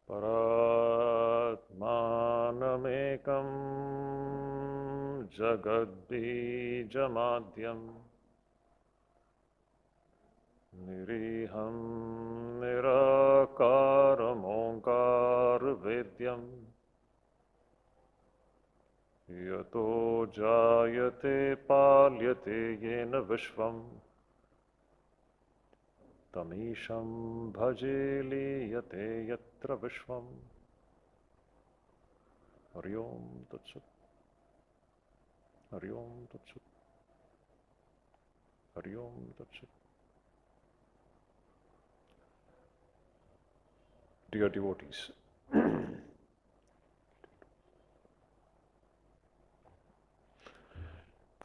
Paratmanamekam jagadbijamadyam niriham nirakaram onkar vedyam yato jayate palyate yena vishvam tamisham bhaje liyate yatra vishvam. Hari Om Tat Sat. Hari Om Tat Sat. Hari Om Tat Sat. Dear devotees,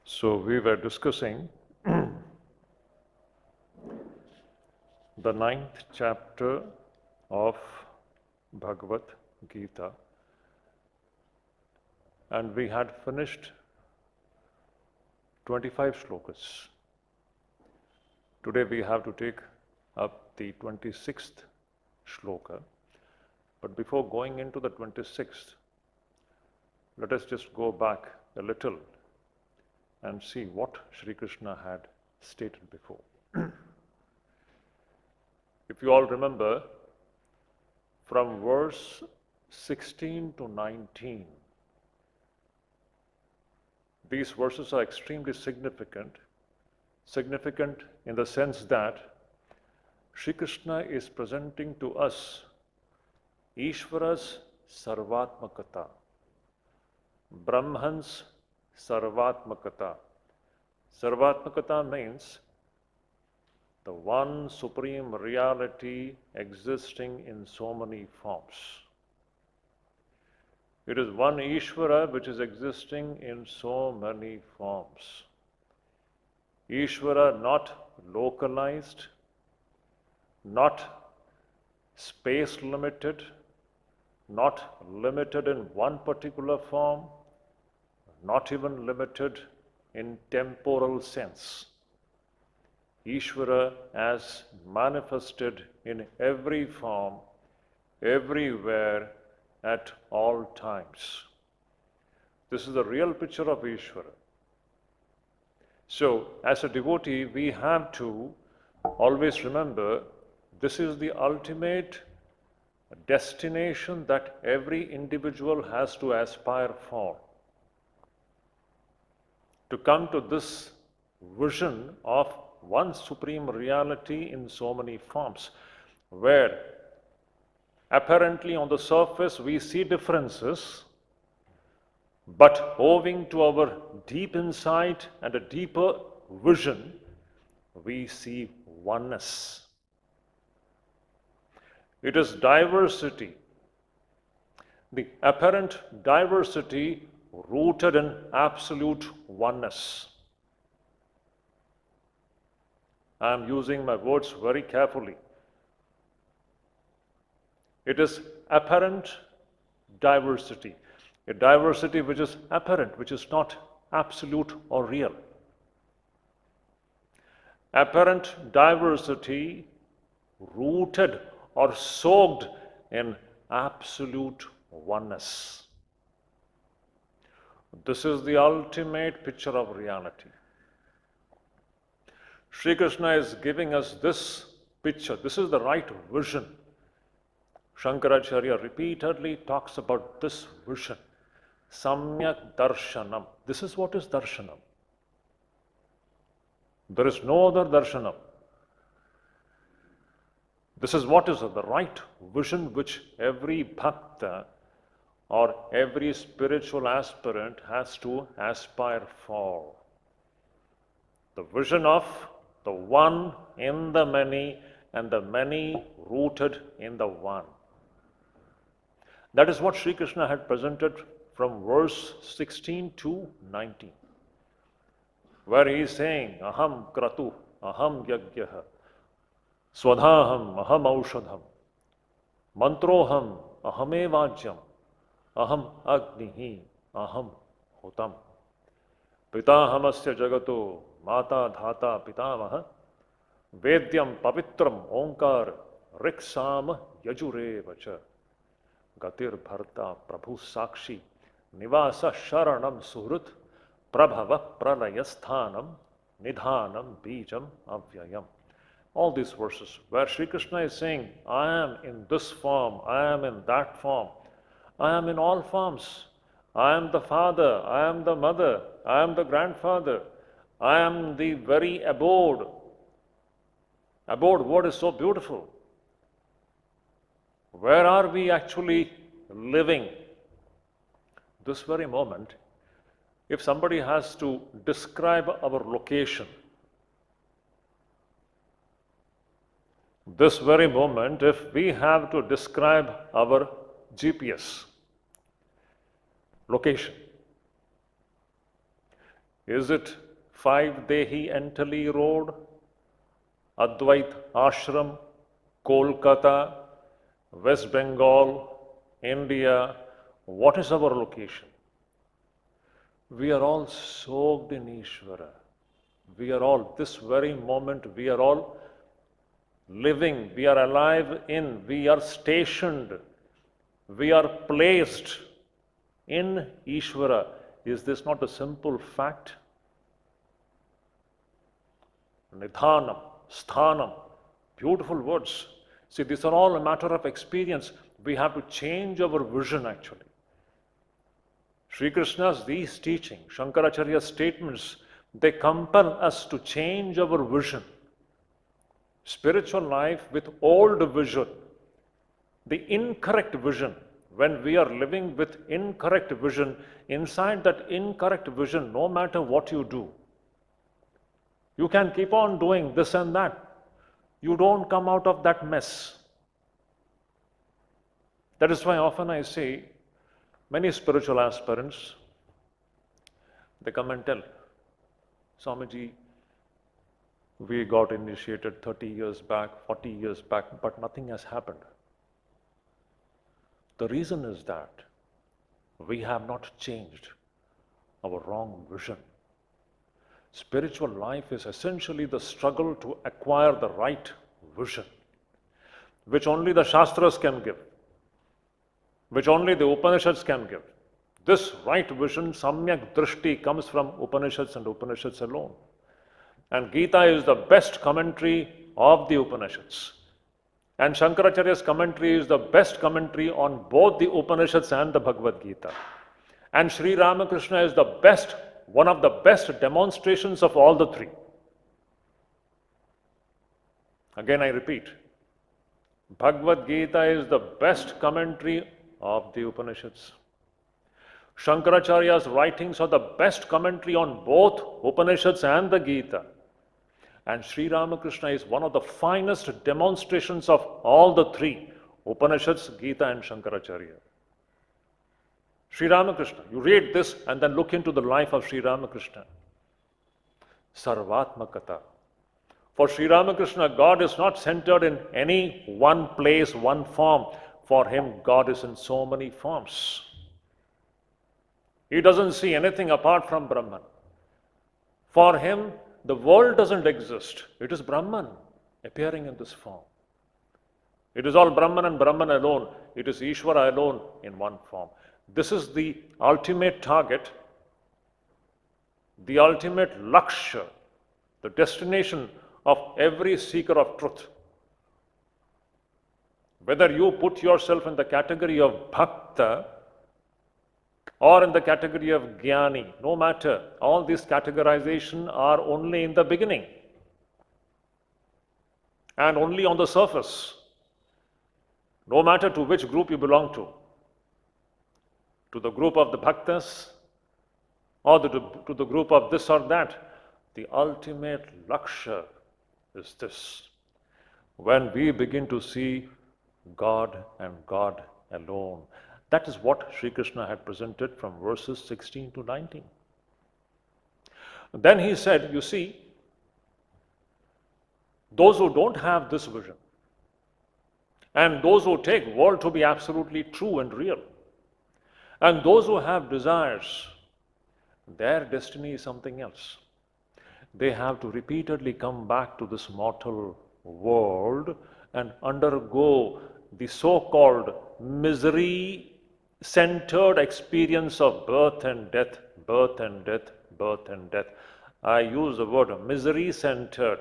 so we were discussing the 9th chapter of Bhagavad Gita, and we had finished 25 shlokas. Today we have to take up the 26th shloka. But before going into the 26th, let us just go back a little and see what Sri Krishna had stated before. If you all remember, from verse 16 to 19, these verses are extremely significant in the sense that Sri Krishna is presenting to us Ishvara's Sarvatmakata, Brahman's Sarvatmakata. Sarvatmakata means the one supreme reality existing in so many forms. It is one Ishvara which is existing in so many forms. Ishvara not localized, not space limited, not limited in one particular form, not even limited in temporal sense. Ishvara as manifested in every form, everywhere, at all times. This is the real picture of Ishvara. So, as a devotee, we have to always remember this is the ultimate destination that every individual has to aspire for. To come to this vision of one supreme reality in so many forms, where apparently on the surface we see differences, but owing to our deep insight and a deeper vision, we see oneness. It is diversity, the apparent diversity rooted in absolute oneness. I am using my words very carefully. It is apparent diversity, a diversity which is apparent, which is not absolute or real. Apparent diversity rooted or soaked in absolute oneness. This is the ultimate picture of reality. Sri Krishna is giving us this picture. This is the right vision. Shankaracharya repeatedly talks about this vision. Samyak darshanam. This is what is darshanam. There is no other darshanam. This is what is the right vision which every bhakta or every spiritual aspirant has to aspire for. The vision of the one in the many and the many rooted in the one. That is what Sri Krishna had presented from verse 16 to 19, where he is saying, Aham kratu, aham yagyaha, swadhaham, aham aushadham, mantroham, ahamevajyam, aham agnihi, aham hotam, pitahamasya jagato, mata dhata pitamaha, vedyam pavitram onkar riksam yajure vacha. Gatir Bharta Prabhu Sakshi Nivasa Sharanam Suhrut Prabhava Pralayasthanam Nidhanam Bijam Avyayam. All these verses where Sri Krishna is saying, I am in this form, I am in that form, I am in all forms. I am the father, I am the mother, I am the grandfather, I am the very abode. Abode word is so beautiful. Where are we actually living? This very moment, if somebody has to describe our location, this very moment, if we have to describe our GPS location, is it 5 Dehi Entally Road, Advaita Ashram, Kolkata, West Bengal, India? What is our location? We are all soaked in Ishvara. We are all, this very moment, we are all living, we are alive in, we are stationed, we are placed in Ishvara. Is this not a simple fact? Nidhanam, sthanam, beautiful words. See, these are all a matter of experience. We have to change our vision actually. Sri Krishna's these teachings, Shankaracharya's statements, they compel us to change our vision. Spiritual life with old vision, the incorrect vision, when we are living with incorrect vision, inside that incorrect vision, no matter what you do, you can keep on doing this and that. You don't come out of that mess. That is why often I say, many spiritual aspirants, they come and tell, Swamiji, we got initiated 30 years back, 40 years back, but nothing has happened. The reason is that we have not changed our wrong vision. Spiritual life is essentially the struggle to acquire the right vision, which only the Shastras can give, which only the Upanishads can give. This right vision, Samyak Drishti, comes from Upanishads and Upanishads alone. And Gita is the best commentary of the Upanishads. And Shankaracharya's commentary is the best commentary on both the Upanishads and the Bhagavad Gita. And Sri Ramakrishna is the best, one of the best demonstrations of all the three. Again, I repeat, Bhagavad Gita is the best commentary of the Upanishads. Shankaracharya's writings are the best commentary on both Upanishads and the Gita. And Sri Ramakrishna is one of the finest demonstrations of all the three, Upanishads, Gita and Shankaracharya. Sri Ramakrishna, you read this and then look into the life of Sri Ramakrishna. Sarvatmakata. For Sri Ramakrishna, God is not centered in any one place, one form. For him, God is in so many forms. He doesn't see anything apart from Brahman. For him, the world doesn't exist. It is Brahman appearing in this form. It is all Brahman and Brahman alone. It is Ishvara alone in one form. This is the ultimate target, the ultimate lakshya, the destination of every seeker of truth. Whether you put yourself in the category of bhakta or in the category of jnani, no matter, all these categorizations are only in the beginning and only on the surface, no matter to which group you belong to the group of the bhaktas or to the group of this or that. The ultimate lakshya is this. When we begin to see God and God alone. That is what Sri Krishna had presented from verses 16 to 19. Then he said, you see, those who don't have this vision and those who take world to be absolutely true and real and those who have desires, their destiny is something else. They have to repeatedly come back to this mortal world and undergo the so-called misery-centered experience of birth and death, birth and death, birth and death. I use the word misery-centered.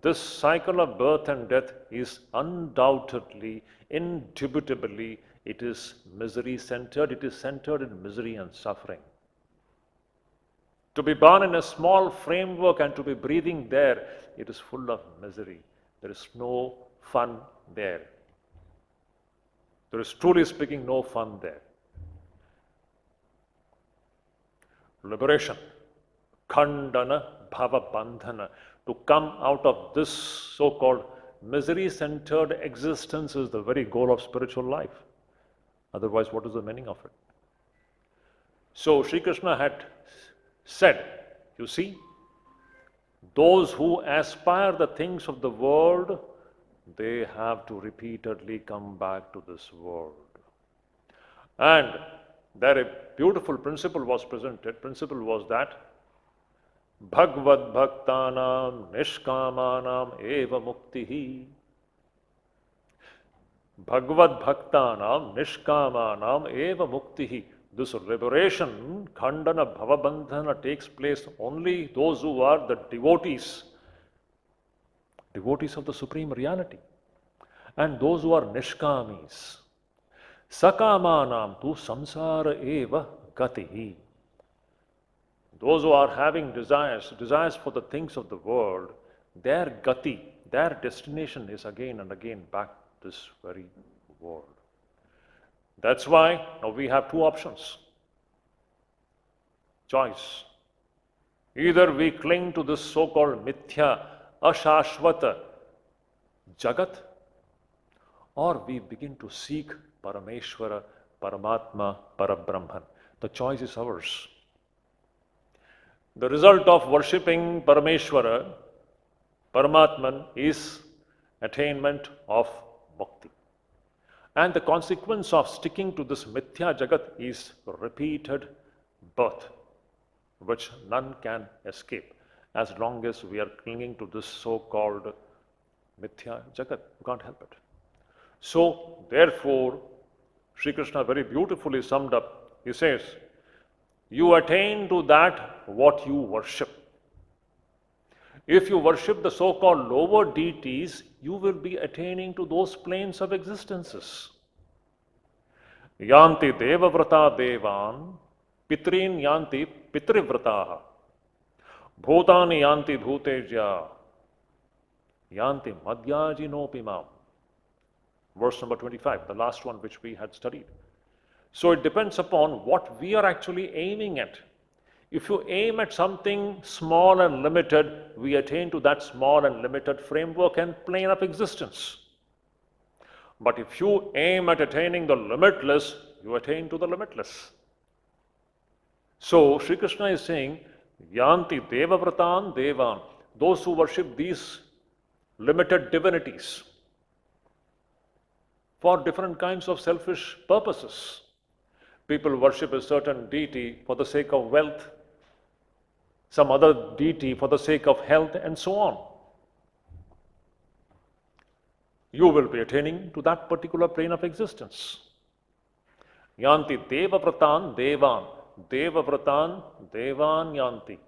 This cycle of birth and death is undoubtedly, indubitably, it is misery-centered. It is centered in misery and suffering. To be born in a small framework and to be breathing there, it is full of misery. There is no fun there. There is, truly speaking, no fun there. Liberation, khandana bhava bandhana. To come out of this so-called misery-centered existence is the very goal of spiritual life. Otherwise, what is the meaning of it? So, Sri Krishna had said, you see, those who aspire the things of the world, they have to repeatedly come back to this world. And there a beautiful principle was presented. Principle was that Bhagavad Bhaktanam Nishkamanam Eva Muktihi. Bhagavad Bhaktanam Nishkamanam Eva Muktihi. This liberation, Khandana Bhavabandhana, takes place only those who are the devotees of the Supreme Reality, and those who are Nishkamis. Sakamanam tu samsara eva gatihi. Those who are having desires for the things of the world, their gati, their destination is again and again back to this very world. That's why now we have two options. Choice. Either we cling to this so-called mithya, ashashvata jagat, or we begin to seek Parameshwara, Paramatma, Parabrahman. The choice is ours. The result of worshipping Parameshwara, Paramatman, is attainment of bhakti. And the consequence of sticking to this mithya jagat is repeated birth, which none can escape as long as we are clinging to this so-called mithya jagat. You can't help it. So, therefore, Sri Krishna very beautifully summed up. He says, you attain to that what you worship. If you worship the so-called lower deities, you will be attaining to those planes of existences. Yanti devavrata devan, pitrin yanti pitrivrataha, bhutani yanti bhuteja, yanti madhyajinopimam. Verse number 25, the last one which we had studied. So it depends upon what we are actually aiming at. If you aim at something small and limited, we attain to that small and limited framework and plane of existence. But if you aim at attaining the limitless, you attain to the limitless. So Sri Krishna is saying, Yanti devavratan devan, those who worship these limited divinities for different kinds of selfish purposes. People worship a certain deity for the sake of wealth, some other deity for the sake of health, and so on. You will be attaining to that particular plane of existence. Yanti devavratan devan, devavratan devan yanti.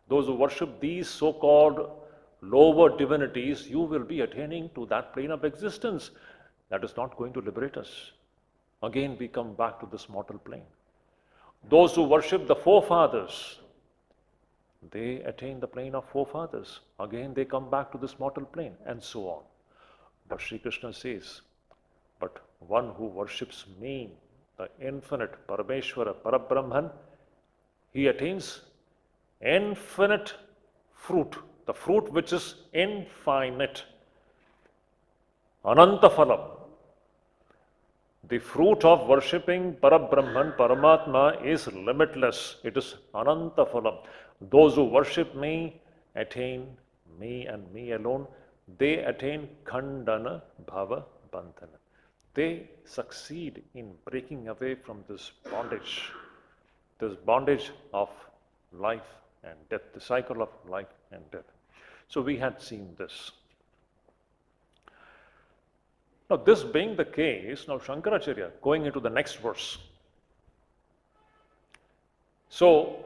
Those who worship these so-called lower divinities, you will be attaining to that plane of existence. That is not going to liberate us. Again, we come back to this mortal plane. Those who worship the forefathers, they attain the plane of forefathers. Again, they come back to this mortal plane, and so on. But Sri Krishna says, but one who worships me, the infinite Parameshwara, Parabrahman, he attains infinite fruit, the fruit which is infinite. Ananta phalam. The fruit of worshipping Parabrahman, Paramatma is limitless. It is Ananta phalam. Those who worship me attain me and me alone. They attain Khandana Bhava Bandhana. They succeed in breaking away from this bondage of life and death, the cycle of life and death. So we had seen this. Now, this being the case, now Shankaracharya, going into the next verse. So,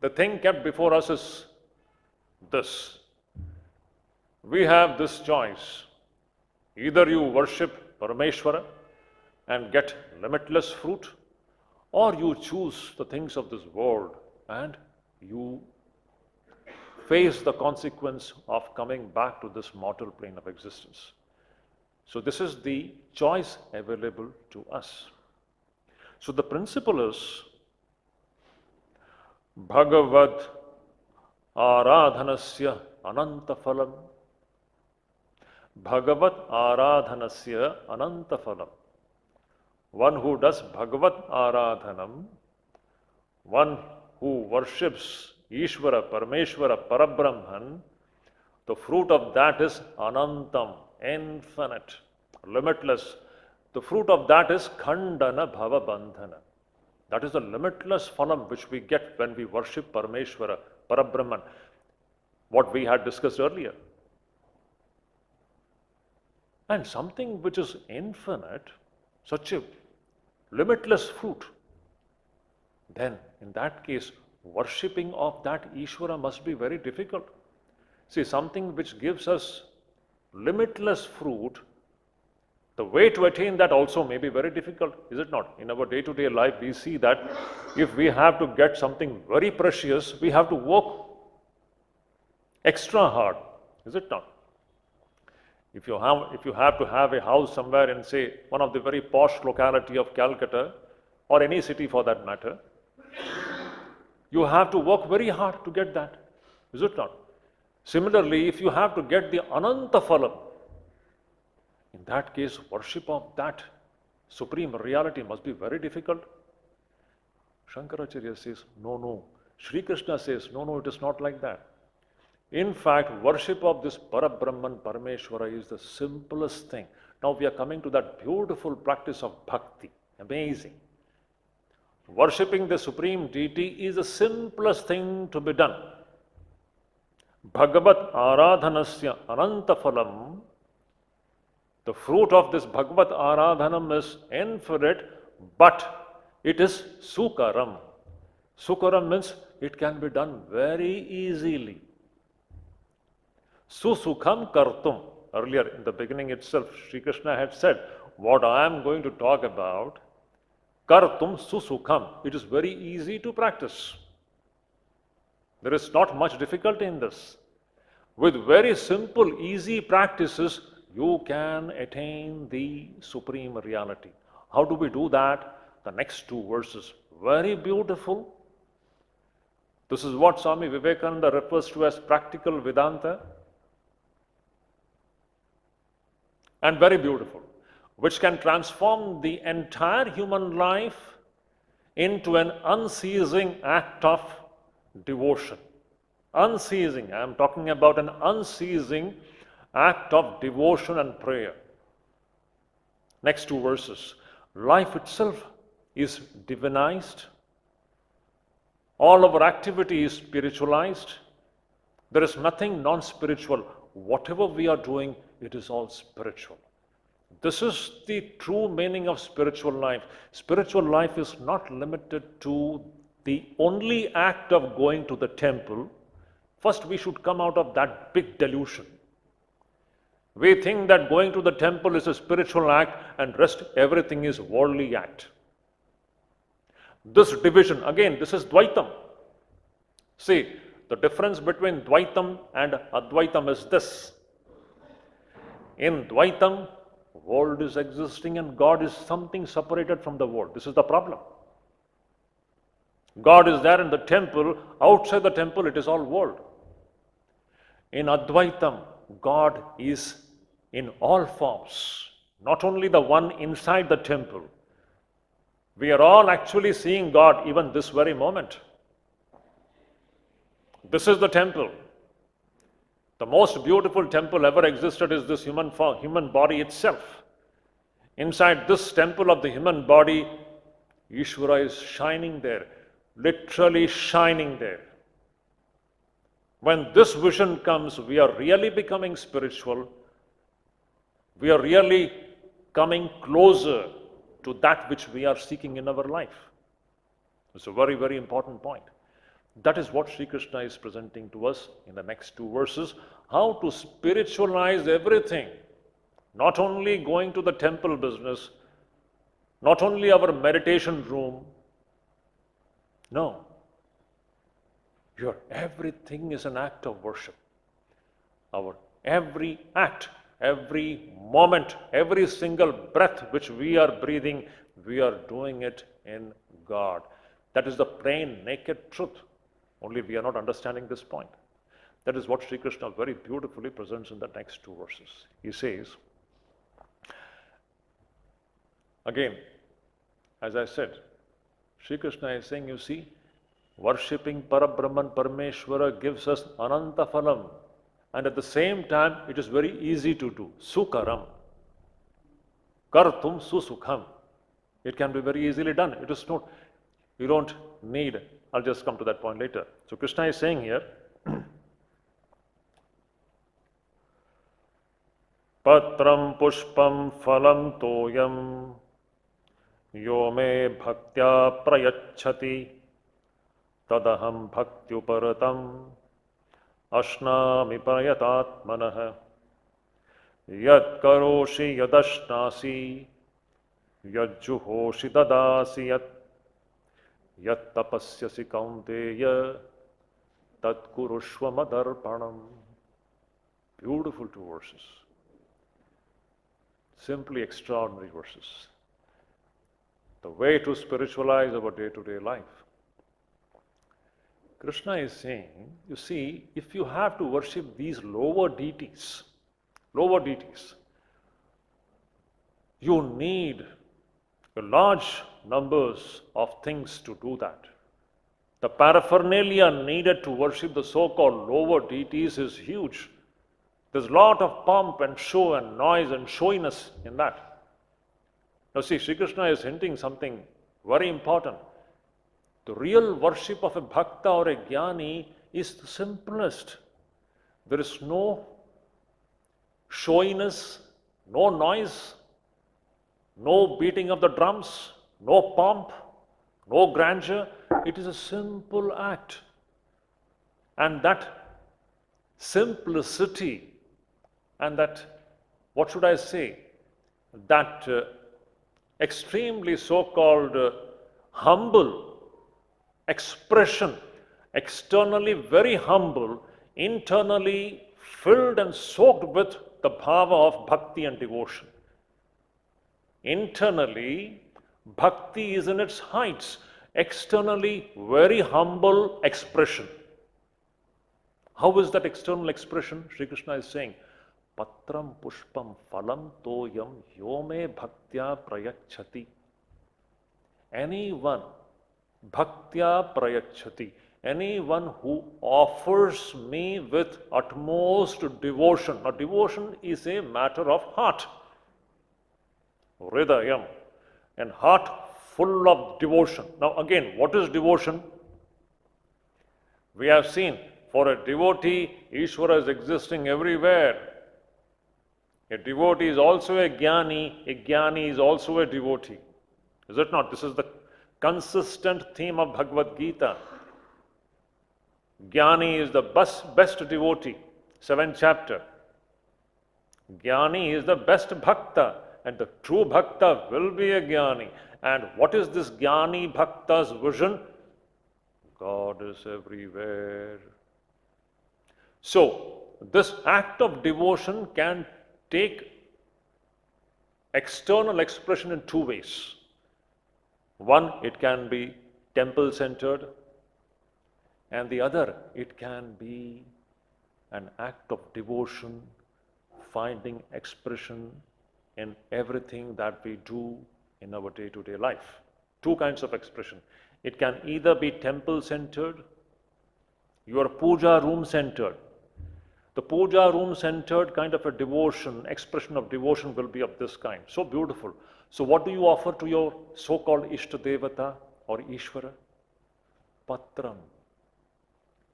the thing kept before us is this. We have this choice. Either you worship Parameshwara and get limitless fruit, or you choose the things of this world and you face the consequence of coming back to this mortal plane of existence. So this is the choice available to us. So the principle is Bhagavad Aradhanasya Anantaphalam. Bhagavad Aradhanasya Anantaphalam. One who does Bhagavad Aradhanam, one who worships Ishvara, Parameshwara, Parabrahman, the fruit of that is Anantam, infinite, limitless. The fruit of that is Khandana Bhava Bandhana. That is the limitless phalam which we get when we worship Parameshwara, Parabrahman, what we had discussed earlier. And something which is infinite, such a limitless fruit, then in that case, worshipping of that Ishvara must be very difficult. See, something which gives us limitless fruit, the way to attain that also may be very difficult, is it not? In our day-to-day life, we see that if we have to get something very precious, we have to work extra hard, is it not? If you have to have a house somewhere in, say, one of the very posh locality of Calcutta, or any city for that matter, you have to work very hard to get that, is it not? Similarly, if you have to get the Ananta Phalam, in that case, worship of that supreme reality must be very difficult. Shankaracharya says, no. Sri Krishna says, no, it is not like that. In fact, worship of this Parabrahman, Parameshwara is the simplest thing. Now we are coming to that beautiful practice of bhakti. Amazing. Worshipping the supreme deity is the simplest thing to be done. Bhagavat Aradhanasya Anantaphalam. The fruit of this Bhagavat Aradhanam is infinite, but it is Sukaram. Sukaram means it can be done very easily. Susukham Kartum. Earlier in the beginning itself, Sri Krishna had said, what I am going to talk about, Kartum Susukham. It is very easy to practice. There is not much difficulty in this. With very simple, easy practices, you can attain the supreme reality. How do we do that? The next two verses, very beautiful. This is what Swami Vivekananda refers to as practical Vedanta. And very beautiful, which can transform the entire human life into an unceasing act of devotion. Unceasing, I am talking about an unceasing act of devotion and prayer. Next two verses. Life itself is divinized. All our activity is spiritualized. There is nothing non-spiritual. Whatever we are doing, it is all spiritual. This is the true meaning of spiritual life. Spiritual life is not limited to the only act of going to the temple. First, we should come out of that big delusion. We think that going to the temple is a spiritual act and rest everything is worldly act. This division, again, this is Dvaitam. See, the difference between Dvaitam and Advaitam is this. In Dvaitam, world is existing and God is something separated from the world. This is the problem. God is there in the temple. Outside the temple, it is all world. In Advaitam, God is in all forms, not only the one inside the temple. We are all actually seeing God even this very moment. This is the temple. The most beautiful temple ever existed is this human body itself. Inside this temple of the human body, Ishvara is shining there, literally shining there. When this vision comes, we are really becoming spiritual. we are really coming closer to that which we are seeking in our life. It's a very, very important point. That is what Sri Krishna is presenting to us in the next two verses, how to spiritualize everything. Not only going to the temple business, not only our meditation room. No. Everything is an act of worship. Our every act, every moment, every single breath which we are breathing, we are doing it in God. That is the plain, naked truth. Only we are not understanding this point. That is what Sri Krishna very beautifully presents in the next two verses. He says, again, as I said, Sri Krishna is saying, you see, worshipping Parabrahman Parameshwara gives us Ananta Phalam. And at the same time, it is very easy to do. Sukaram. Kartum susukham. It can be very easily done. It is not, you don't need, I'll just come to that point later. So Krishna is saying here, Patram pushpam phalam toyam yo me bhaktya prayachati tadaham bhaktyuparatam ashnami prayatatmanah yad karoshi yadashnasi yad juhoshi dadasi yat tapasyasi kaunteya tat kurushva madarpanam. Beautiful two verses. Simply extraordinary verses. The way to spiritualize our day-to-day life. Krishna is saying, you see, if you have to worship these lower deities, you need large numbers of things to do that. The paraphernalia needed to worship the so-called lower deities is huge. There's a lot of pomp and show and noise and showiness in that. Now see, Sri Krishna is hinting something very important. The real worship of a bhakta or a jnani is the simplest. There is no showiness, no noise, no beating of the drums, no pomp, no grandeur. It is a simple act. And that simplicity and that, what should I say, that extremely so-called humble expression, externally very humble, internally filled and soaked with the bhava of bhakti and devotion. Internally, bhakti is in its heights, externally very humble expression. How is that external expression? Sri Krishna is saying, Patram pushpam phalam toyam yome bhaktya prayachati. Anyone, bhaktya prayachati, anyone who offers me with utmost devotion. Now, devotion is a matter of heart. Hridayam, and heart full of devotion. Now, again, what is devotion? We have seen, for a devotee, Ishvara is existing everywhere. A devotee is also a jnani is also a devotee. Is it not? This is the consistent theme of Bhagavad Gita. Jnani is the best devotee, 7th chapter. Jnani is the best bhakta, and the true bhakta will be a jnani. And what is this jnani bhakta's vision? God is everywhere. So, this act of devotion can take external expression in two ways. One, it can be temple-centered, and the other, it can be an act of devotion, finding expression in everything that we do in our day-to-day life. Two kinds of expression. It can either be temple-centered, your puja room-centered. The puja room-centered kind of a devotion, expression of devotion will be of this kind. So beautiful. So what do you offer to your so-called Ishtadevata or Ishvara? Patram.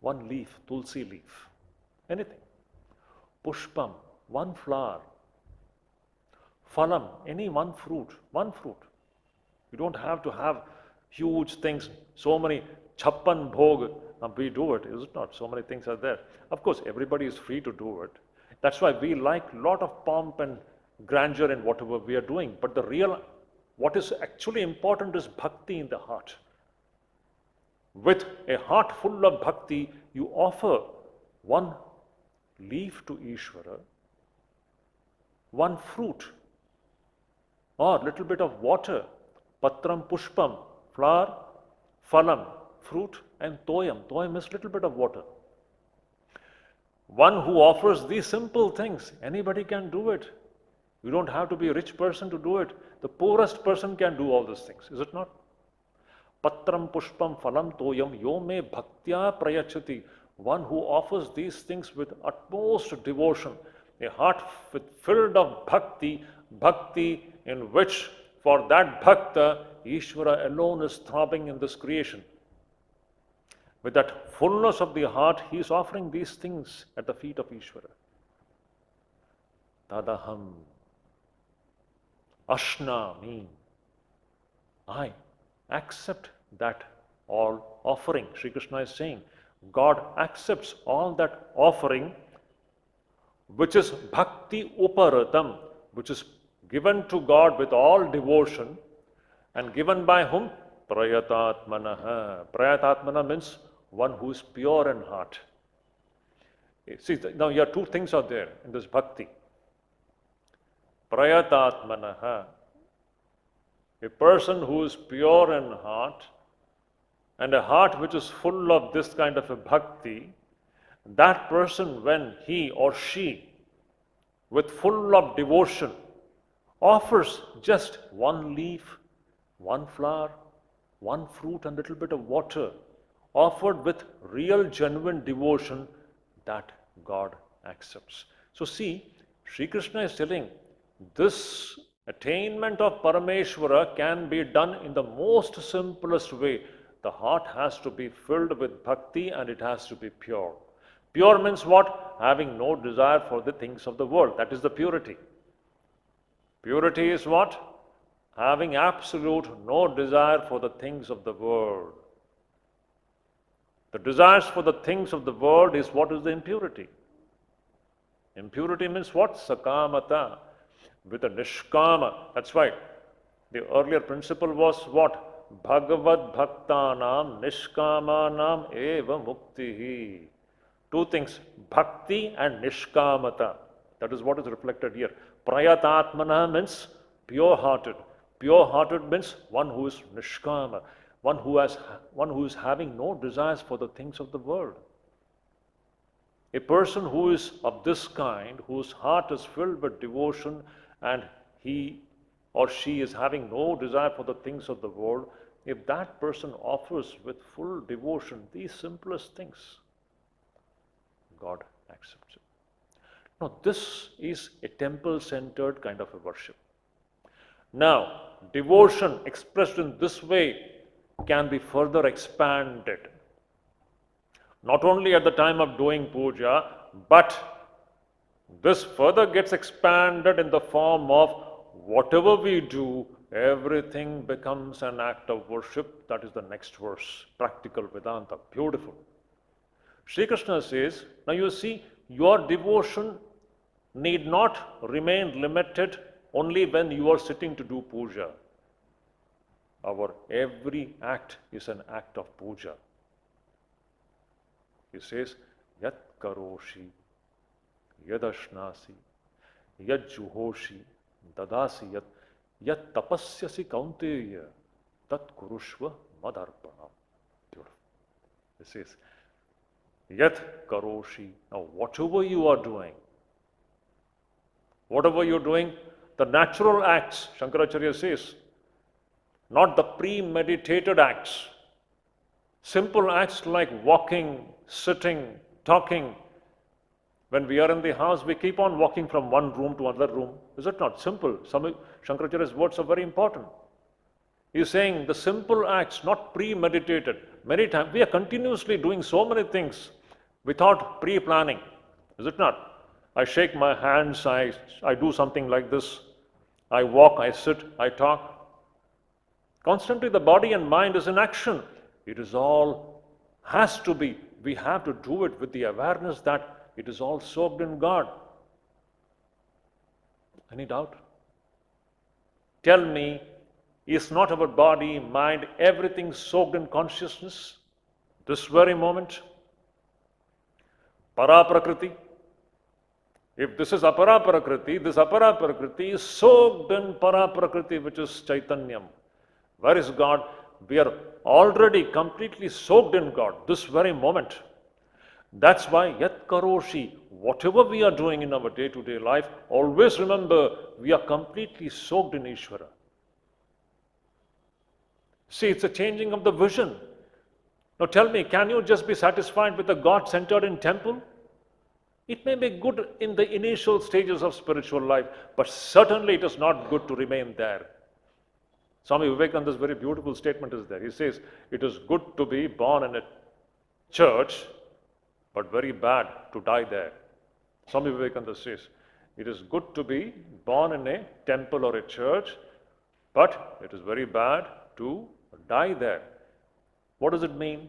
One leaf, tulsi leaf. Anything. Pushpam. One flower. phalam, any one fruit, one fruit. You don't have to have huge things, so many chappan bhog, we do it, is it not? So many things are there. Of course, everybody is free to do it. That's why we like a lot of pomp and grandeur in whatever we are doing. But what is actually important is bhakti in the heart. With a heart full of bhakti, you offer one leaf to Ishvara, one fruit, or little bit of water, patram pushpam, flower, phalam, fruit, and toyam. Toyam is little bit of water. One who offers these simple things, anybody can do it. You don't have to be a rich person to do it. The poorest person can do all these things, is it not? Patram pushpam phalam toyam yo me bhaktya prayachati. One who offers these things with utmost devotion, a heart filled of bhakti, bhakti in which for that bhakta, Ishvara alone is throbbing in this creation. With that fullness of the heart, he is offering these things at the feet of Ishvara. Tadaham ashnami. I accept that all offering. Sri Krishna is saying, God accepts all that offering which is bhakti uparatam, which is given to God with all devotion, and given by whom? Prayatatmanaha. Prayatatmana means one who is pure in heart. See, now here two things are there in this bhakti. Prayatatmanaha, a person who is pure in heart, and a heart which is full of this kind of a bhakti, that person, when he or she, with full of devotion, offers just one leaf, one flower, one fruit and little bit of water, offered with real genuine devotion, that God accepts. So see, Sri Krishna is telling, this attainment of Parameshwara can be done in the most simplest way. The heart has to be filled with bhakti and it has to be pure. Pure means what? Having no desire for the things of the world. That is the purity. Purity is what? Having absolute no desire for the things of the world. The desires for the things of the world is what is the impurity. Impurity means what? Sakamata. With a nishkama. That's why the earlier principle was what? Bhagavad Bhaktanam Nishkamanam Eva Muktihi. Two things, bhakti and nishkamata. That is what is reflected here. Prayatatmana means pure-hearted. Pure-hearted means one who is nishkama, one who is having no desires for the things of the world. A person who is of this kind, whose heart is filled with devotion and he or she is having no desire for the things of the world, if that person offers with full devotion these simplest things, God accepts it. Now, this is a temple-centered kind of a worship. Now, devotion expressed in this way can be further expanded. Not only at the time of doing puja, but this further gets expanded in the form of whatever we do, everything becomes an act of worship. That is the next verse, practical Vedanta. Beautiful. Sri Krishna says, now you see, your devotion need not remain limited only when you are sitting to do puja. Our every act is an act of puja. He says, Yat karoshi, yadashnasi, yad juhoshi, dadasi yat tapasyasi kaunteya, tat kurushva madarpanam. Beautiful. He says, Yat karoshi. Now, whatever you are doing, the natural acts, Shankaracharya says, not the premeditated acts. Simple acts like walking, sitting, talking. When we are in the house, we keep on walking from one room to another room. Is it not simple? Shankaracharya's words are very important. He is saying the simple acts, not premeditated. Many times we are continuously doing so many things without pre-planning. Is it not? I shake my hands, I do something like this. I walk, I sit, I talk. Constantly the body and mind is in action. It is all, has to be. We have to do it with the awareness that it is all soaked in God. Any doubt? Tell me, is not our body, mind, everything soaked in consciousness? This very moment? Para-prakriti. If this is apara-prakriti, this apara-prakriti is soaked in para-prakriti, which is Chaitanyam. Where is God? We are already completely soaked in God, this very moment. That's why Yat Karoshi, whatever we are doing in our day-to-day life, always remember we are completely soaked in Ishvara. See, it's a changing of the vision. Now tell me, can you just be satisfied with the God centered in temple? It may be good in the initial stages of spiritual life, but certainly it is not good to remain there. Swami Vivekananda's very beautiful statement is there. He says, it is good to be born in a church, but very bad to die there. Swami Vivekananda says, it is good to be born in a temple or a church, but it is very bad to die there. What does it mean?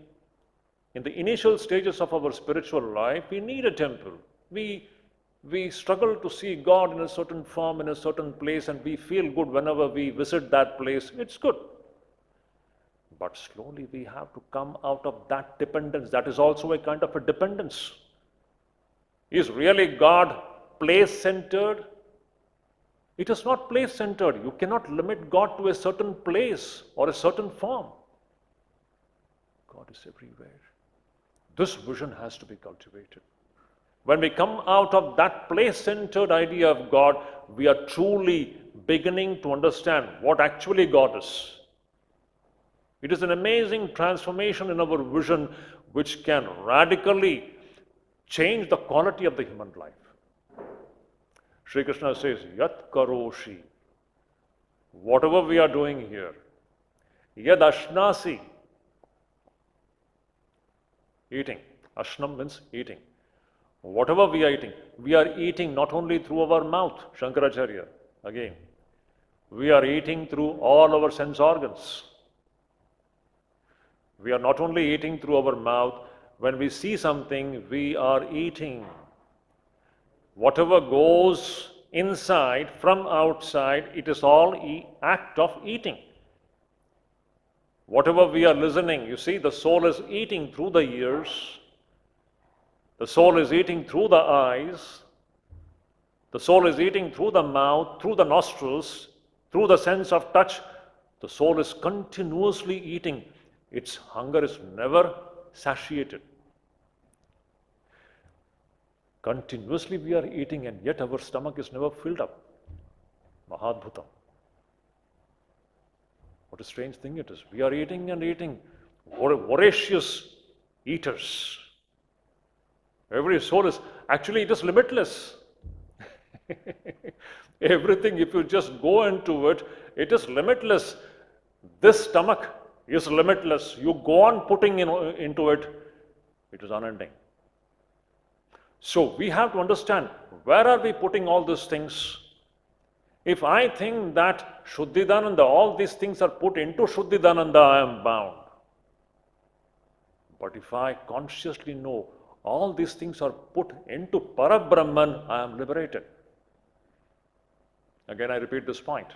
In the initial stages of our spiritual life, we need a temple. We struggle to see God in a certain form, in a certain place, and we feel good whenever we visit that place. It's good. But slowly we have to come out of that dependence. That is also a kind of a dependence. Is really God place-centered? It is not place-centered. You cannot limit God to a certain place or a certain form. God is everywhere. This vision has to be cultivated. When we come out of that place-centered idea of God, we are truly beginning to understand what actually God is. It is an amazing transformation in our vision which can radically change the quality of the human life. Sri Krishna says, Yat Karoshi, whatever we are doing here, Yad Ashnasi, eating. Ashnam means eating. Whatever we are eating not only through our mouth, Shankaracharya, again. We are eating through all our sense organs. We are not only eating through our mouth. When we see something, we are eating. Whatever goes inside, from outside, it is all act of eating. Whatever we are listening, you see, the soul is eating through the ears. The soul is eating through the eyes. The soul is eating through the mouth, through the nostrils, through the sense of touch. The soul is continuously eating. Its hunger is never satiated. Continuously we are eating, and yet our stomach is never filled up. Mahadbhutam. What a strange thing it is. We are eating and eating. Voracious eaters. Every soul is, actually it is limitless. Everything, if you just go into it, it is limitless. This stomach is limitless. You go on putting into it, it is unending. So we have to understand, where are we putting all these things? If I think that Shuddhidananda, all these things are put into Shuddhidananda, I am bound. But if I consciously know all these things are put into Parabrahman, I am liberated. Again, I repeat this point.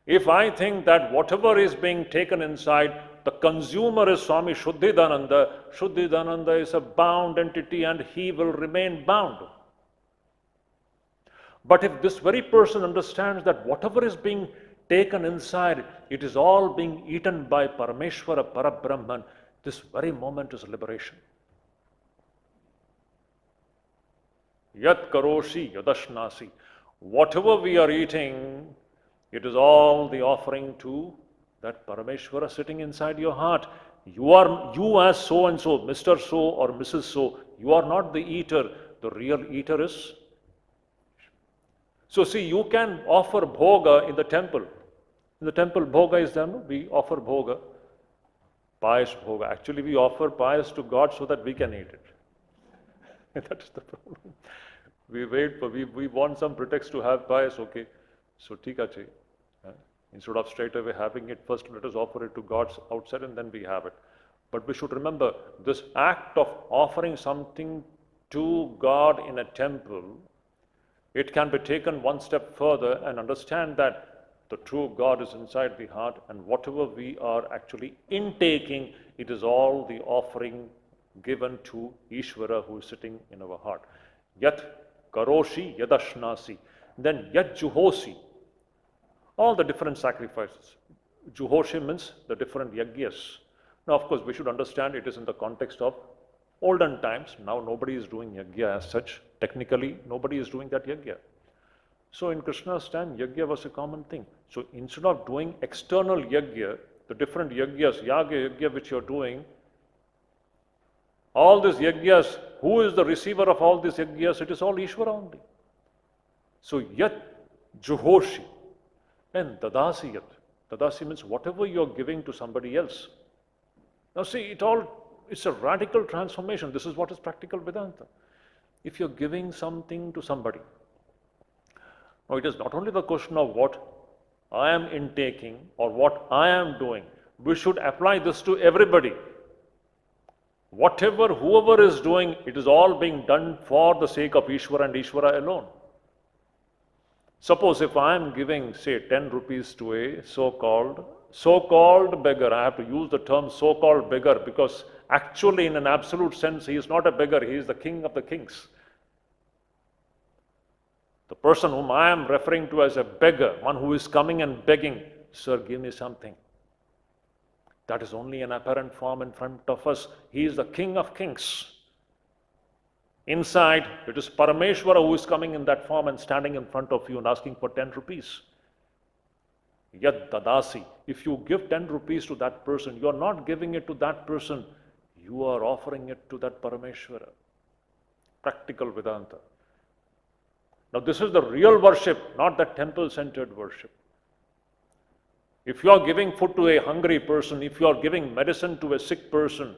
If I think that whatever is being taken inside, the consumer is Swami Shuddhidananda, Shuddhidananda is a bound entity and he will remain bound. But if this very person understands that whatever is being taken inside, it is all being eaten by Parameshwara, Parabrahman, this very moment is liberation. Yat karoshi yadashnasi. Whatever we are eating, it is all the offering to that Parameshwara sitting inside your heart. You as so and so, Mr. So or Mrs. So, you are not the eater. The real eater is. So see, you can offer bhoga in the temple. In the temple, bhoga is there, no? We offer bhoga, pious bhoga. Actually, we offer pious to God so that we can eat it. That is the problem. We wait for, we want some pretext to have pious, okay. So, Tikachi, instead of straight away having it, first let us offer it to God outside and then we have it. But we should remember this act of offering something to God in a temple, it can be taken one step further and understand that the true God is inside the heart, and whatever we are actually intaking, it is all the offering given to Ishvara who is sitting in our heart. Yat karoshi yadashnasi, then yat juhosi, all the different sacrifices. Juhoshi means the different yagyas. Now, of course, we should understand it is in the context of olden times. Now, nobody is doing yagya as such. Technically, nobody is doing that yagya. So, in Krishna's time, yagya was a common thing. So, instead of doing external yagya, the different yagyas, yagya which you are doing, all these yagyas, who is the receiver of all these yagyas? It is all Ishvara only. So, yat juhoshi and dadasi yat. Dadasi means whatever you are giving to somebody else. Now see, it's a radical transformation. This is what is practical Vedanta. If you're giving something to somebody, now it is not only the question of what I am intaking or what I am doing. We should apply this to everybody. Whatever, whoever is doing, it is all being done for the sake of Ishvara and Ishvara alone. Suppose if I am giving, say, 10 rupees to a so-called beggar, I have to use the term so-called beggar because actually in an absolute sense he is not a beggar, he is the king of the kings. The person whom I am referring to as a beggar, one who is coming and begging, sir, give me something. That is only an apparent form in front of us. He is the king of kings. Inside, it is Parameshwara who is coming in that form and standing in front of you and asking for 10 rupees. Yad dadasi. If you give 10 rupees to that person, you are not giving it to that person, you are offering it to that Parameshwara. Practical Vedanta. Now this is the real worship, not the temple-centered worship. If you are giving food to a hungry person, if you are giving medicine to a sick person,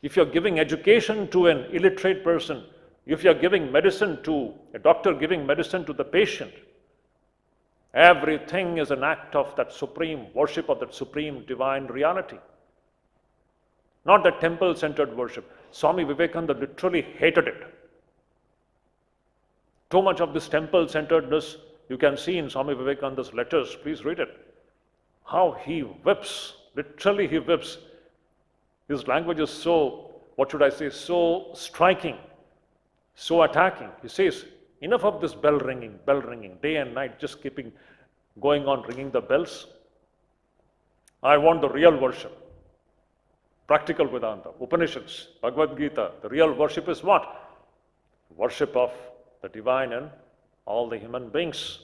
if you are giving education to an illiterate person, if you are giving medicine to a doctor giving medicine to the patient, everything is an act of that supreme worship of that supreme divine reality. Not the temple-centered worship. Swami Vivekananda literally hated it. Too much of this temple-centeredness you can see in Swami Vivekananda's letters. Please read it. How he whips, literally he whips. His language is so, what should I say, so striking, so attacking. He says, enough of this bell ringing, day and night, just keeping going on ringing the bells. I want the real worship. Practical Vedanta, Upanishads, Bhagavad Gita. The real worship is what? Worship of the divine and all the human beings.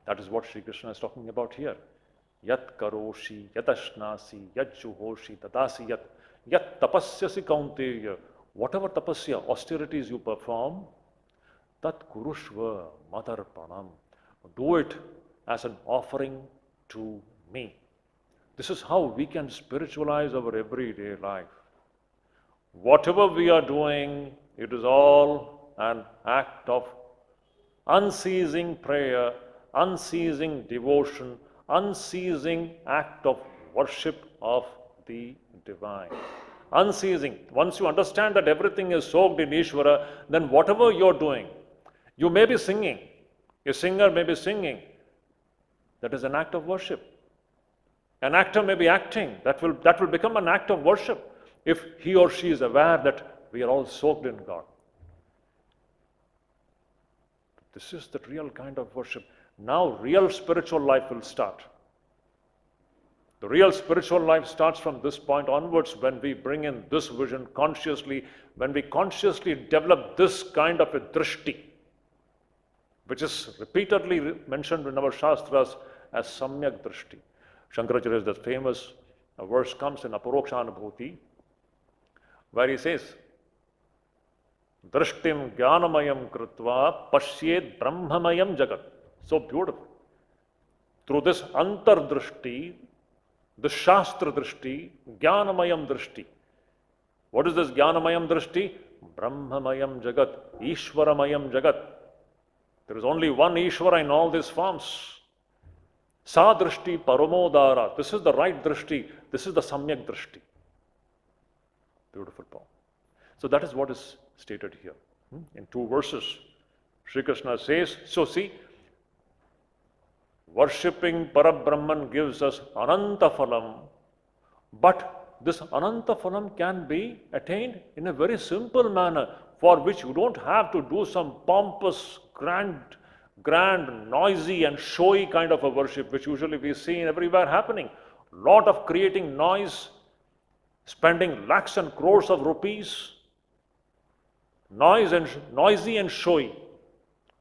That is what Sri Krishna is talking about here. Yat karoshi, yat ashnasi, yat juhoshi, dadasi yat tapasyasi kaunteya. Whatever tapasya, austerities you perform, tat kurushva madarpanam. Do it as an offering to me. This is how we can spiritualize our everyday life. Whatever we are doing, it is all an act of unceasing prayer, unceasing devotion, unceasing act of worship of the divine. Unceasing. Once you understand that everything is soaked in Ishvara, then whatever you're doing, you may be singing, a singer may be singing, that is an act of worship. An actor may be acting, that will become an act of worship if he or she is aware that we are all soaked in God. This is the real kind of worship. Now real spiritual life will start. The real spiritual life starts from this point onwards when we bring in this vision consciously, when we consciously develop this kind of a drishti, which is repeatedly mentioned in our Shastras as samyak drishti. Shankaracharya's that famous verse comes in Aparokshanubhuti, where he says, Drishtim Jnanamayam Krutva Pashyed Brahmamayam Jagat. So beautiful. Through this Antar Drishti, the Shastra Drishti, Jnanamayam Drishti. What is this Jnanamayam Drishti? Brahmamayam Jagat, Ishvaramayam Jagat. There is only one Ishvara in all these forms. Sa drishti paramodara. This is the right drishti. This is the samyak drishti. Beautiful poem. So that is what is stated here. In 2 verses, Sri Krishna says, so see, worshipping Parabrahman gives us Ananta Phalam, but this Ananta Phalam can be attained in a very simple manner, for which you don't have to do some pompous, grand, noisy and showy kind of a worship, which usually we see everywhere happening. Lot of creating noise, spending lakhs and crores of rupees, noisy and showy,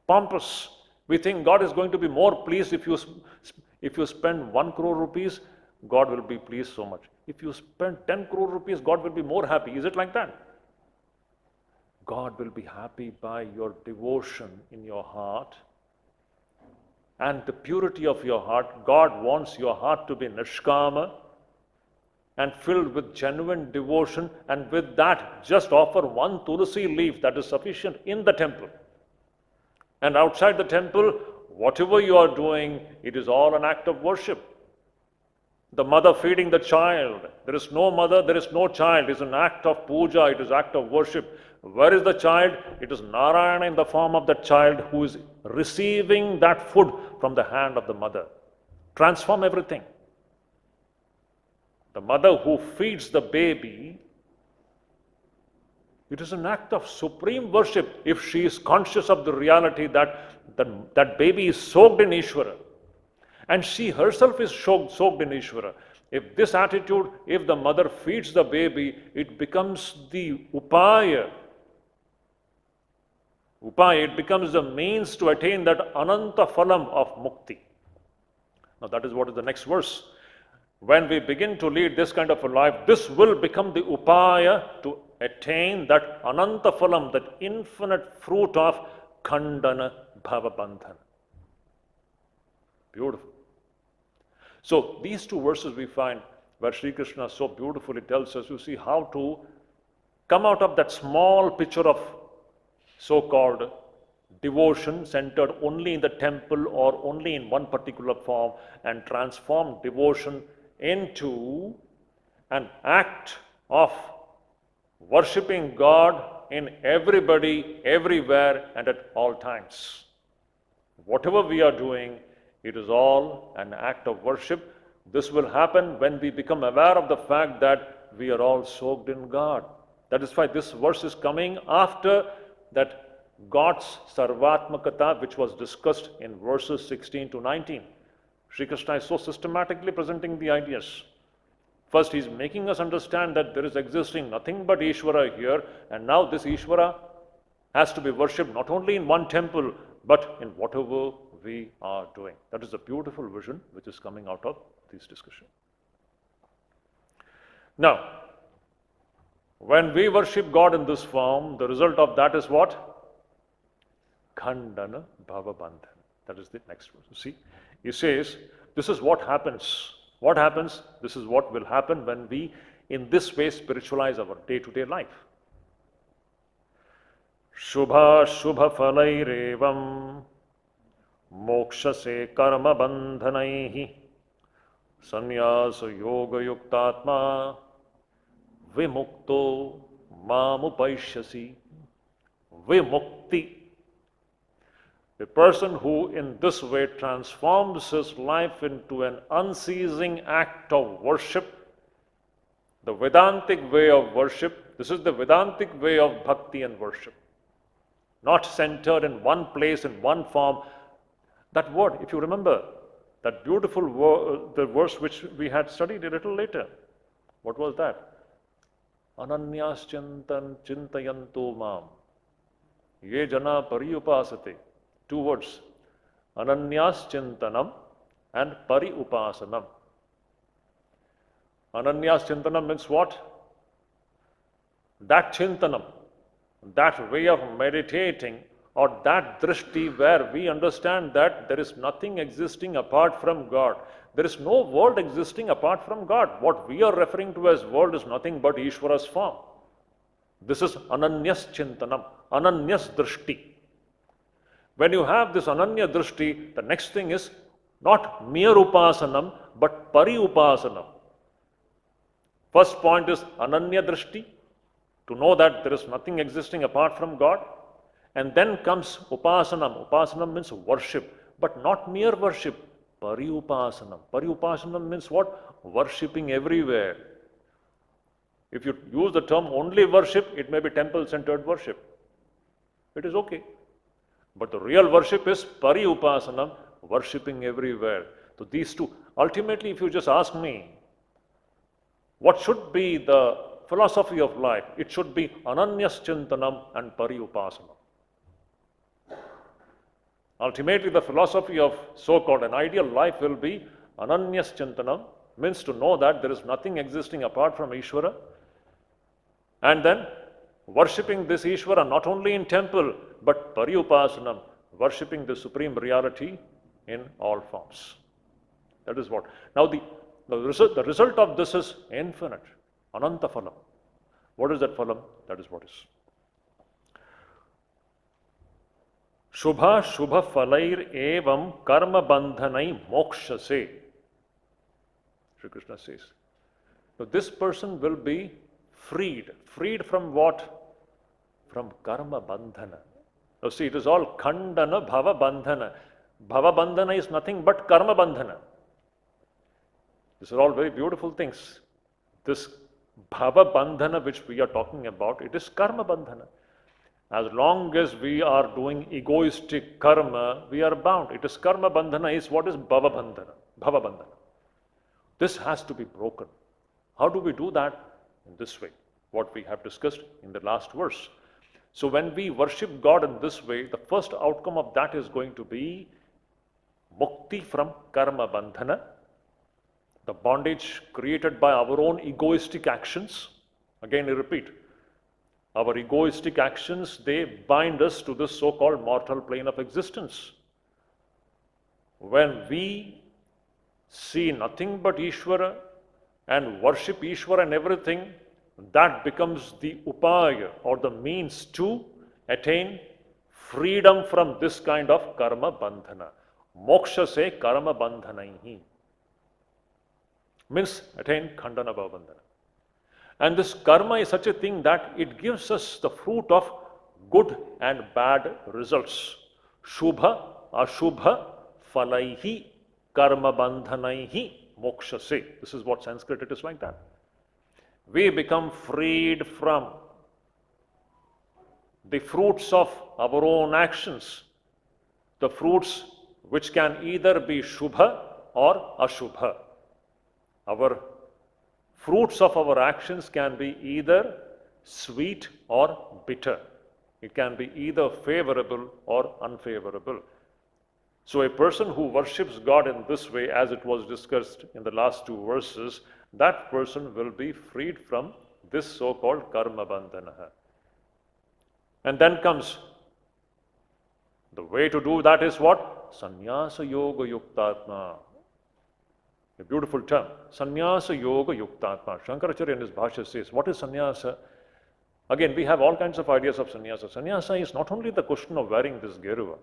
pompous. We think God is going to be more pleased if you spend 1 crore rupees, God will be pleased so much. If you spend 10 crore rupees, God will be more happy. Is it like that? God will be happy by your devotion in your heart and the purity of your heart. God wants your heart to be nishkama and filled with genuine devotion, and with that, just offer 1 tulsi leaf, that is sufficient, in the temple. And outside the temple, whatever you are doing, it is all an act of worship. The mother feeding the child, there is no mother, there is no child, it is an act of puja, it is an act of worship. Where is the child? It is Narayana in the form of the child who is receiving that food from the hand of the mother. Transform everything. The mother who feeds the baby, it is an act of supreme worship if she is conscious of the reality that baby is soaked in Ishvara. And she herself is soaked in Ishvara. If this attitude, if the mother feeds the baby, it becomes the upaya. It becomes the means to attain that ananta phalam of mukti. Now that is what is the next verse. When we begin to lead this kind of a life, this will become the upaya to attain that ananta phalam, that infinite fruit of khandana bhava bandhana. Beautiful. So these 2 verses we find where Sri Krishna so beautifully tells us, you see, how to come out of that small picture of so-called devotion centered only in the temple or only in one particular form, and transform devotion into an act of worshipping God in everybody, everywhere, and at all times. Whatever we are doing, it is all an act of worship. This will happen when we become aware of the fact that we are all soaked in God. That is why this verse is coming after that God's Sarvatmakata, which was discussed in verses 16 to 19. Sri Krishna is so systematically presenting the ideas. First, he is making us understand that there is existing nothing but Ishvara here, and now this Ishvara has to be worshipped not only in one temple, but in whatever we are doing. That is a beautiful vision which is coming out of this discussion. Now, when we worship God in this form, the result of that is what? Khandana bhava bandhana. That is the next verse. You see, he says, this is what happens. What happens? This is what will happen when we, in this way, spiritualize our day-to-day life. Shubha shubha phalairevam mokshase karma bandhanaihi sanyasa yoga yuktatma vimukto mamupaishyasi. Vimukti. A person who in this way transforms his life into an unceasing act of worship, the Vedantic way of worship, this is the Vedantic way of bhakti and worship. Not centered in one place, in one form. That word, if you remember, that beautiful the verse which we had studied a little later. What was that? Ananyas chintayanto mam. Ye jana pariupasate. 2 words. Ananyas chintanam and pariupasanam. Ananyas chintanam means what? That chintanam, that way of meditating, or that drishti where we understand that there is nothing existing apart from God. There is no world existing apart from God. What we are referring to as world is nothing but Ishvara's form. This is Ananyas Chintanam, Ananyas Drishti. When you have this ananya drishti, the next thing is not mere upasanam, but pari upasanam. First point is ananya drishti, to know that there is nothing existing apart from God. And then comes upasanam. Upasanam means worship, but not mere worship, pari upasanam. Pari upasanam means what? Worshipping everywhere. If you use the term only worship, it may be temple-centered worship. It is okay. But the real worship is pari upasanam, worshipping everywhere. So these two. Ultimately, if you just ask me, what should be the philosophy of life? It should be ananyas chintanam and pari upasanam. Ultimately, the philosophy of so-called an ideal life will be ananyas chintanam, means to know that there is nothing existing apart from Ishvara, and then worshipping this Ishvara not only in temple, but pari upasanam, worshipping the supreme reality in all forms. That is what. Now the result of this is infinite, ananta phalam. What is that phalam? That is what is. Shubha shubha phalair evam karma bandhanai mokshase. Sri Krishna says. So this person will be freed. Freed from what? From karma bandhana. Now see, it is all khandana bhava bandhana. Bhava bandhana is nothing but karma bandhana. These are all very beautiful things. This bhava bandhana which we are talking about, it is karma bandhana. As long as we are doing egoistic karma, we are bound. It is karma bandhana is what is bhava bandhana. Bhava bandhana. This has to be broken. How do we do that? In this way, what we have discussed in the last verse. So when we worship God in this way, the first outcome of that is going to be mukti from karma bandhana, the bondage created by our own egoistic actions. Again, I repeat, our egoistic actions, they bind us to this so-called mortal plane of existence. When we see nothing but Ishvara and worship Ishvara and everything, that becomes the upaya or the means to attain freedom from this kind of karma bandhana. Moksha se karma bandhanaihi. Means attain khandana bhava bandhana. And this karma is such a thing that it gives us the fruit of good and bad results. Shubha, ashubha, phalaihi, karma bandhanaihi, moksha se. This is what Sanskrit, it is like that. We become freed from the fruits of our own actions, the fruits which can either be shubha or ashubha. Our fruits of our actions can be either sweet or bitter. It can be either favorable or unfavorable. So a person who worships God in this way, as it was discussed in the last two verses, that person will be freed from this so-called karma bandhana. And then comes the way to do that is what? Sannyasa yoga yuktatma. A beautiful term. Sannyasa yoga yuktatma. Shankaracharya in his bhashya says, what is sannyasa? Again, we have all kinds of ideas of sannyasa. Sannyasa is not only the question of wearing this geruva.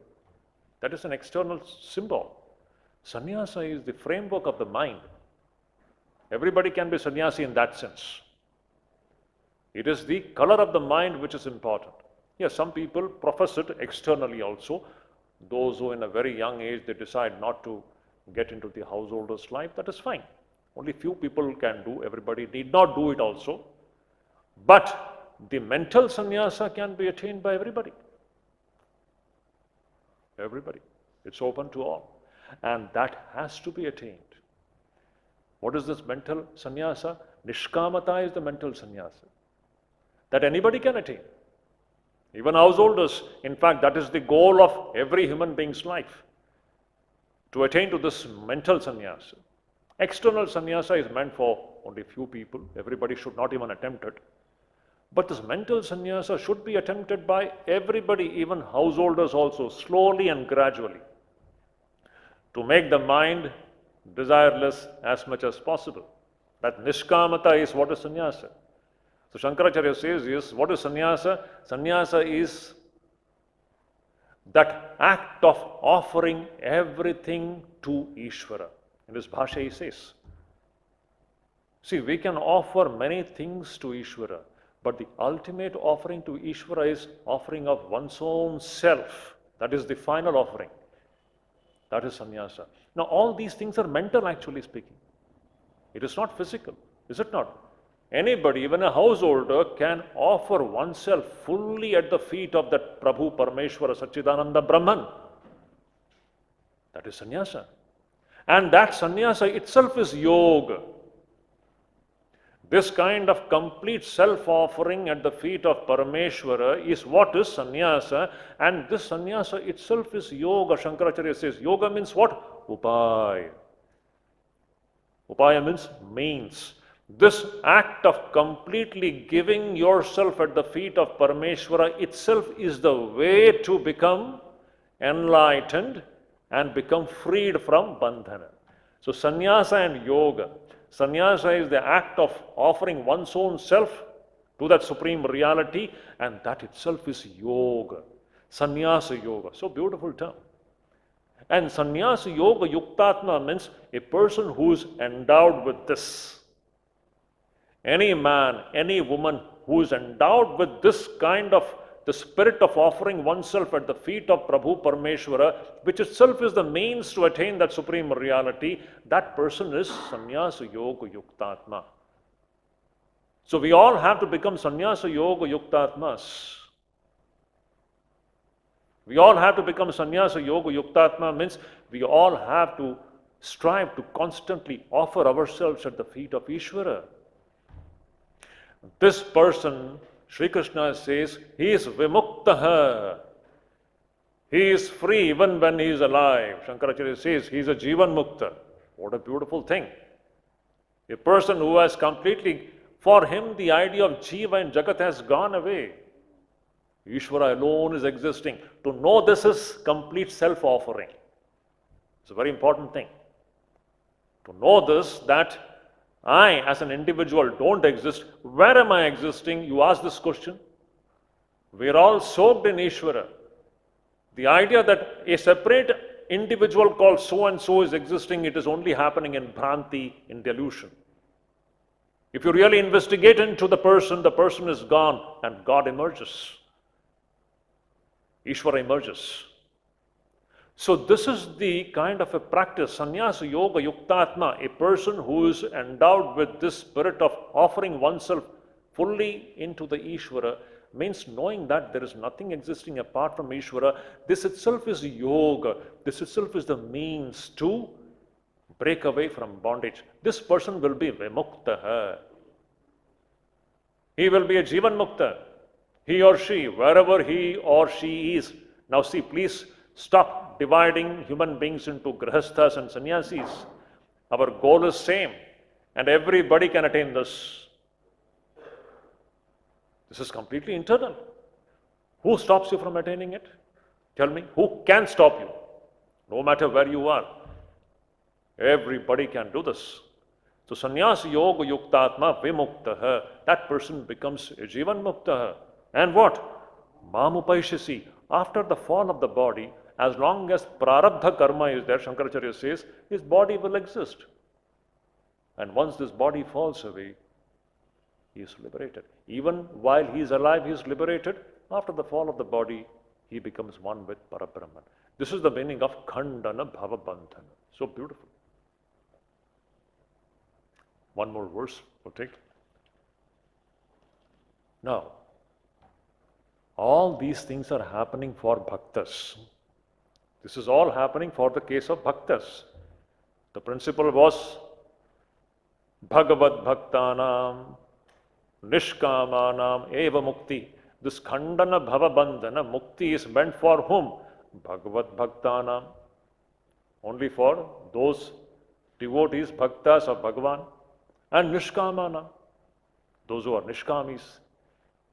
That is an external symbol. Sannyasa is the framework of the mind. Everybody can be sannyasi in that sense. It is the color of the mind which is important. Yes, some people profess it externally also. Those who in a very young age, they decide not to get into the householder's life, that is fine. Only few people can do, everybody need not do it also. But the mental sannyasa can be attained by everybody. Everybody. It's open to all. And that has to be attained. What is this mental sannyasa? Nishkamata is the mental sannyasa. That anybody can attain. Even householders. In fact, that is the goal of every human being's life. To attain to this mental sannyasa. External sannyasa is meant for only few people. Everybody should not even attempt it. But this mental sannyasa should be attempted by everybody, even householders also, slowly and gradually. To make the mind desireless as much as possible. That nishkamata is what is sannyasa. So Shankaracharya says, yes, what is sannyasa? Sannyasa is that act of offering everything to Ishvara. In this bhasha he says, see, we can offer many things to Ishvara, but the ultimate offering to Ishvara is offering of one's own self. That is the final offering. That is sannyasa. Now, all these things are mental, actually speaking. It is not physical, is it not? Anybody, even a householder, can offer oneself fully at the feet of that Prabhu Parmeshwara Satchidananda Brahman. That is sannyasa. And that sannyasa itself is yoga. This kind of complete self-offering at the feet of Parameshwara is what is sannyasa, and this sannyasa itself is yoga. Shankaracharya says, yoga means what? Upaya. Upaya means means. This act of completely giving yourself at the feet of Parameshwara itself is the way to become enlightened and become freed from bandhana. So sannyasa and yoga. Sannyasa is the act of offering one's own self to that supreme reality, and that itself is yoga. Sannyasa yoga. So beautiful term. And sannyasa yoga yuktatma means a person who is endowed with this. Any man, any woman who is endowed with this kind of the spirit of offering oneself at the feet of Prabhu Parmeshwara, which itself is the means to attain that supreme reality, that person is sannyasa yoga yuktatma. So we all have to become sannyasa yoga yuktatmas. We all have to become sannyasa yoga yuktatma means we all have to strive to constantly offer ourselves at the feet of Ishvara. This person, Sri Krishna says, he is vimuktaha. He is free even when he is alive. Shankaracharya says he is a jivan mukta. What a beautiful thing. A person who has completely, for him the idea of jiva and jagat has gone away. Ishvara alone is existing. To know this is complete self-offering. It's a very important thing. To know this, that I, as an individual, don't exist. Where am I existing? You ask this question. We're all soaked in Ishvara. The idea that a separate individual called so-and-so is existing, it is only happening in Bhranti, in delusion. If you really investigate into the person is gone and God emerges. Ishvara emerges. So this is the kind of a practice, sannyasa yoga yuktatma, a person who is endowed with this spirit of offering oneself fully into the Ishvara, means knowing that there is nothing existing apart from Ishvara. This itself is yoga. This itself is the means to break away from bondage. This person will be vimuktaha. He will be a jivan mukta. He or she, wherever he or she is. Now see, please stop dividing human beings into grihasthas and sannyasis. Our goal is same, and everybody can attain this. This is completely internal. Who stops you from attaining it? Tell me, who can stop you? No matter where you are. Everybody can do this. So sannyasa yoga yuktatma vimuktaha, that person becomes a jivan muktaha. And what? Mamupaishasi. After the fall of the body, as long as prarabdha karma is there, Shankaracharya says, his body will exist. And once this body falls away, he is liberated. Even while he is alive, he is liberated. After the fall of the body, he becomes one with Parabrahman. This is the meaning of khandana bhavabandhana. So beautiful. One more verse we'll take. Now, all these things are happening for bhaktas. This is all happening for the case of bhaktas. The principle was Bhagavad Bhaktanam Nishkamanam Eva Mukti. This Khandana Bhavabandhana, Mukti is meant for whom? Bhagavad Bhaktanam. Only for those devotees, bhaktas of Bhagavan. And Nishkamana, those who are Nishkamis.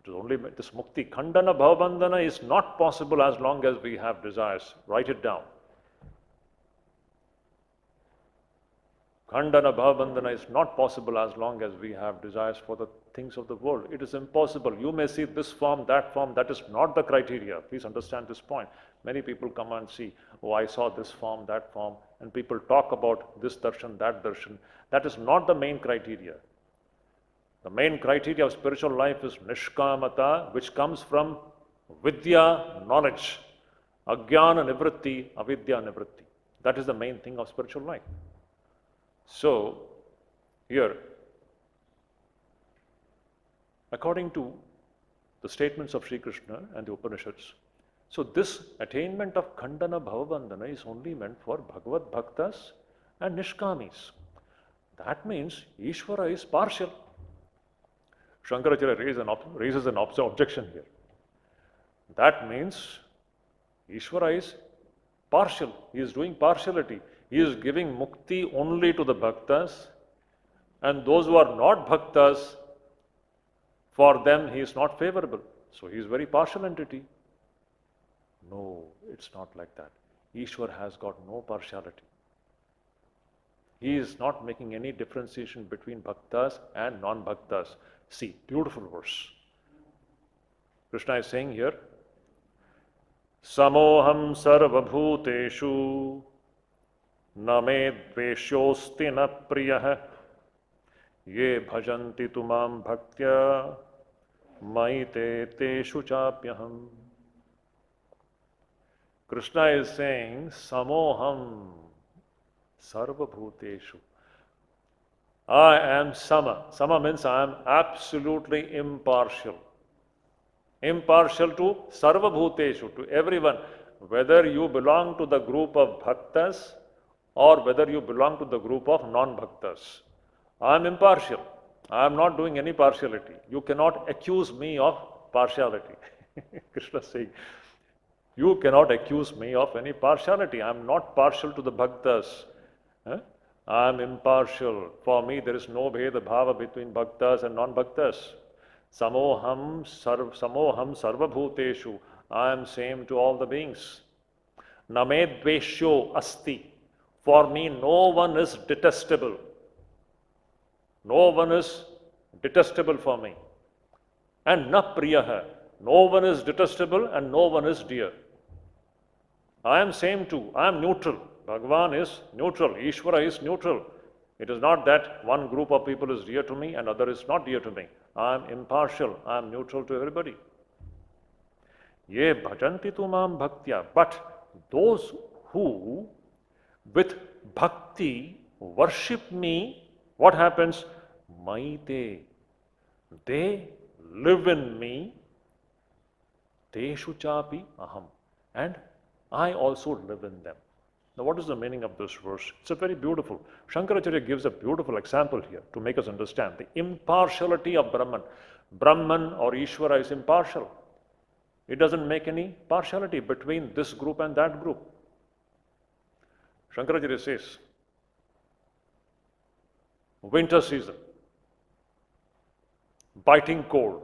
It is only this Mukti. Khandana Bhavabandhana is not possible as long as we have desires. Write it down. Khandana Bhavabandhana is not possible as long as we have desires for the things of the world. It is impossible. You may see this form, that is not the criteria. Please understand this point. Many people come and see, oh, I saw this form, that form, and people talk about this darshan, that darshan. That is not the main criteria. The main criteria of spiritual life is nishkamata, which comes from vidya, knowledge, ajnana nivritti, avidya nivritti. That is the main thing of spiritual life. So, here, according to the statements of Sri Krishna and the Upanishads, so this attainment of Khandana Bhavabandhana is only meant for Bhagavad Bhaktas and Nishkamis. That means Ishvara is partial. Shankaracharya raises an objection here. That means Ishvara is partial. He is doing partiality. He is giving mukti only to the bhaktas, and those who are not bhaktas, for them he is not favorable. So he is very partial entity. No, it's not like that. Ishwar has got no partiality. He is not making any differentiation between bhaktas and non-bhaktas. See, beautiful verse. Krishna is saying here, Samoham sarvabhuteshu na me dveshyosti na priyah ye bhajanti tumam bhaktya maite teshu chapyaham. Krishna is saying, Samoham sarvabhuteshu. I am sama. Sama means I am absolutely impartial. Impartial to sarvabhuteshu, to everyone. Whether you belong to the group of bhaktas or whether you belong to the group of non-bhaktas. I am impartial. I am not doing any partiality. You cannot accuse me of partiality. Krishna is saying, you cannot accuse me of any partiality. I am not partial to the bhaktas. I am impartial. For me, there is no bheda bhava between bhaktas and non-bhaktas. Samoham sarvabhuteshu. I am same to all the beings. Name dveshyo asti. For me, no one is detestable. No one is detestable for me. And na priyaha. No one is detestable and no one is dear. I am same too. I am neutral. Bhagavan is neutral. Ishvara is neutral. It is not that one group of people is dear to me and other is not dear to me. I am impartial. I am neutral to everybody. Ye bhajanti tumam bhaktya. But those who with bhakti worship me, what happens? Maite. They live in me. Teshu chapi aham. And I also live in them. Now, what is the meaning of this verse? It's a very beautiful. Shankaracharya gives a beautiful example here to make us understand the impartiality of Brahman. Brahman or Ishvara is impartial. It doesn't make any partiality between this group and that group. Shankaracharya says, winter season, biting cold.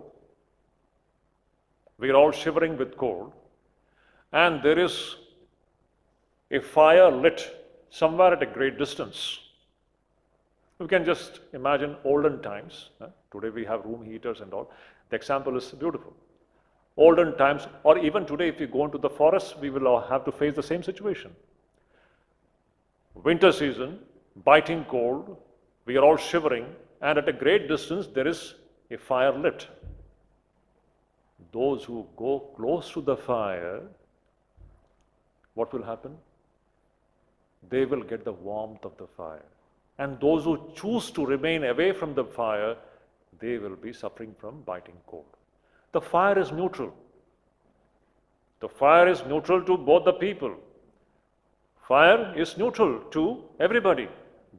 We are all shivering with cold, and there is a fire lit somewhere at a great distance. You can just imagine olden times. Today we have room heaters and all. The example is beautiful. Olden times, or even today, if we go into the forest, we will have to face the same situation. Winter season, biting cold, we are all shivering, and at a great distance there is a fire lit. Those who go close to the fire, what will happen? They will get the warmth of the fire. And those who choose to remain away from the fire, they will be suffering from biting cold. The fire is neutral. The fire is neutral to both the people. Fire is neutral to everybody.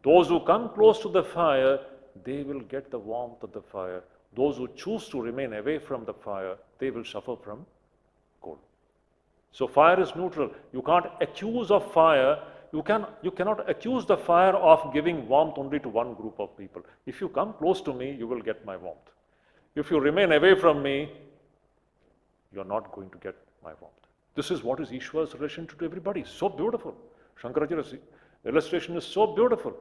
Those who come close to the fire, they will get the warmth of the fire. Those who choose to remain away from the fire, they will suffer from cold. So fire is neutral. You can't accuse of fire. You cannot accuse the fire of giving warmth only to one group of people. If you come close to me, you will get my warmth. If you remain away from me, you are not going to get my warmth. This is what is Ishwar's relation to everybody. So beautiful. Shankaracharya's illustration is so beautiful.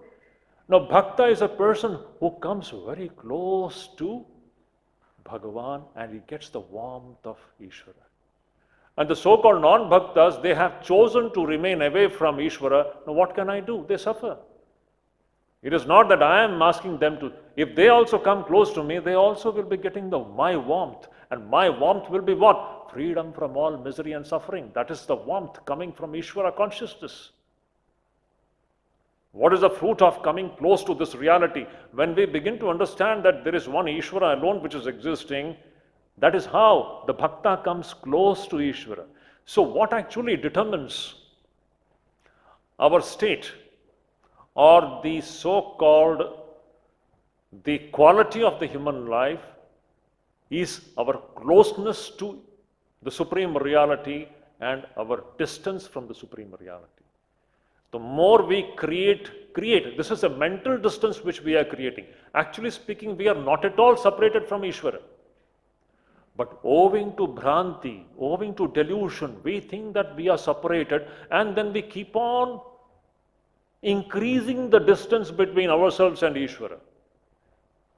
Now, bhakta is a person who comes very close to Bhagavan and he gets the warmth of Ishvara. And the so-called non-bhaktas, they have chosen to remain away from Ishvara. Now, what can I do? They suffer. It is not that I am asking them to. If they also come close to me, they also will be getting my warmth. And my warmth will be what? Freedom from all misery and suffering. That is the warmth coming from Ishvara consciousness. What is the fruit of coming close to this reality? When we begin to understand that there is one Ishvara alone which is existing, that is how the bhakta comes close to Ishvara. So what actually determines our state or the so-called the quality of the human life is our closeness to the Supreme Reality and our distance from the Supreme Reality. The more we create, this is a mental distance which we are creating. Actually speaking, we are not at all separated from Ishvara. But owing to Bhranti, owing to delusion, we think that we are separated, and then we keep on increasing the distance between ourselves and Ishvara.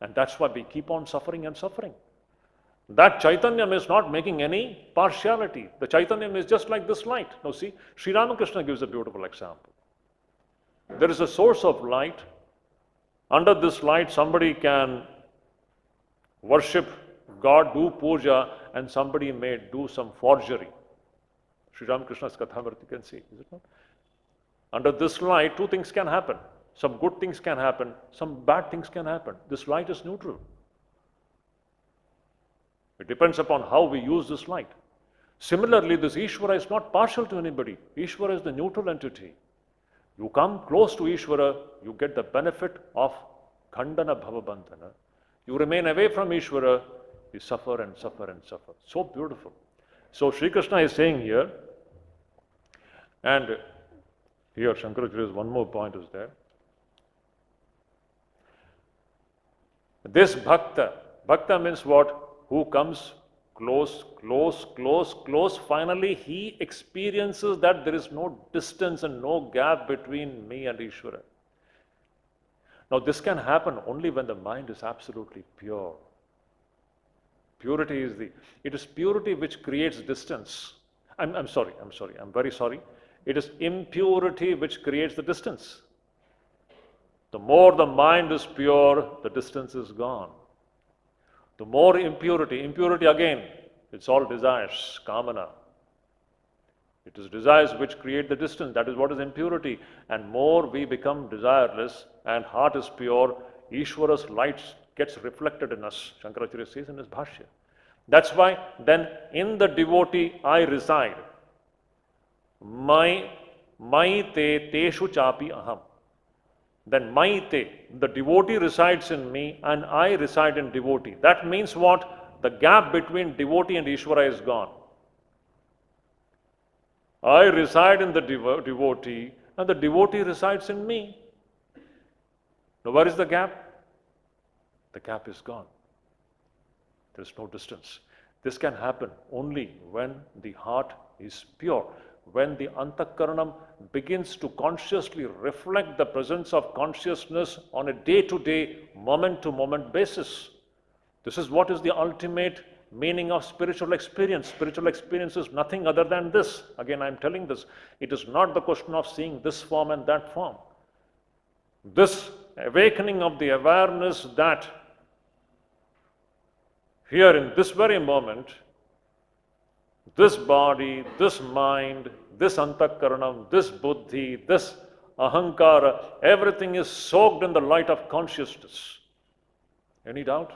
And that's why we keep on suffering and suffering. That Chaitanyam is not making any partiality. The Chaitanyam is just like this light. Now see, Sri Ramakrishna gives a beautiful example. There is a source of light. Under this light, somebody can worship God, do puja, and somebody may do some forgery. Sri Ramakrishna's Kathamrita, you can see, is it not? Under this light, two things can happen. Some good things can happen, some bad things can happen. This light is neutral. It depends upon how we use this light. Similarly, this Ishvara is not partial to anybody. Ishvara is the neutral entity. You come close to Ishvara, you get the benefit of Khandana Bhavabandhana. You remain away from Ishvara, you suffer and suffer and suffer. So beautiful. So Sri Krishna is saying here, and here Shankaracharya's one more point is there. This bhakta means what? Who comes close, finally he experiences that there is no distance and no gap between me and Ishvara. Now this can happen only when the mind is absolutely pure. Purity is it is purity which creates distance. I'm very sorry. It is impurity which creates the distance. The more the mind is pure, the distance is gone. The more impurity again, it's all desires, kamana. It is desires which create the distance. That is what is impurity. And more we become desireless and heart is pure, Ishvara's light gets reflected in us. Shankaracharya says in his Bhashya. That's why then in the devotee I reside. Mai te teshu chapi aham. Then Maite, the devotee resides in me and I reside in devotee. That means what? The gap between devotee and Ishvara is gone. I reside in the devotee and the devotee resides in me. Now where is the gap? The gap is gone. There is no distance. This can happen only when the heart is pure. When the antakaranam begins to consciously reflect the presence of consciousness on a day-to-day, moment-to-moment basis. This is what is the ultimate meaning of spiritual experience. Spiritual experience is nothing other than this. Again, I am telling this. It is not the question of seeing this form and that form. This awakening of the awareness that here in this very moment, this body, this mind, this antakaranam, this buddhi, this ahankara, everything is soaked in the light of consciousness. Any doubt?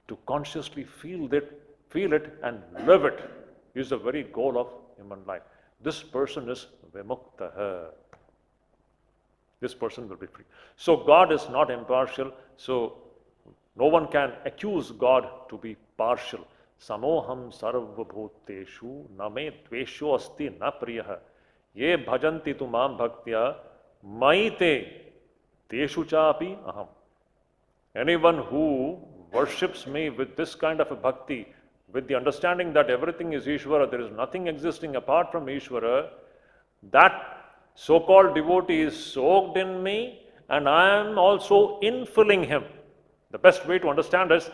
To consciously feel it and live it is the very goal of human life. This person is vimuktaha. This person will be free. So God is not impartial, so no one can accuse God to be partial. Samoham sarvabhuteshu name tvesho asti na priyaha ye bhajanti tu mam bhaktya maite teshu chapi aham. Anyone who worships me with this kind of a bhakti, with the understanding that everything is Ishvara, there is nothing existing apart from Ishvara, that so-called devotee is soaked in me and I am also infilling him. The best way to understand is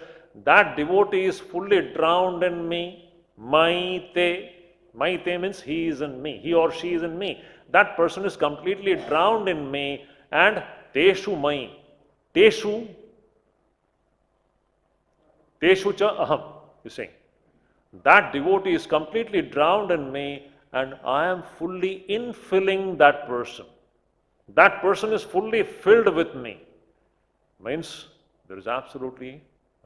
that devotee is fully drowned in me. Maite. Maite means he is in me, he or she is in me. That person is completely drowned in me, and teshu mai. Teshu, teshu cha aham, you saying. That devotee is completely drowned in me, and I am fully infilling that person. That person is fully filled with me. Means there is absolutely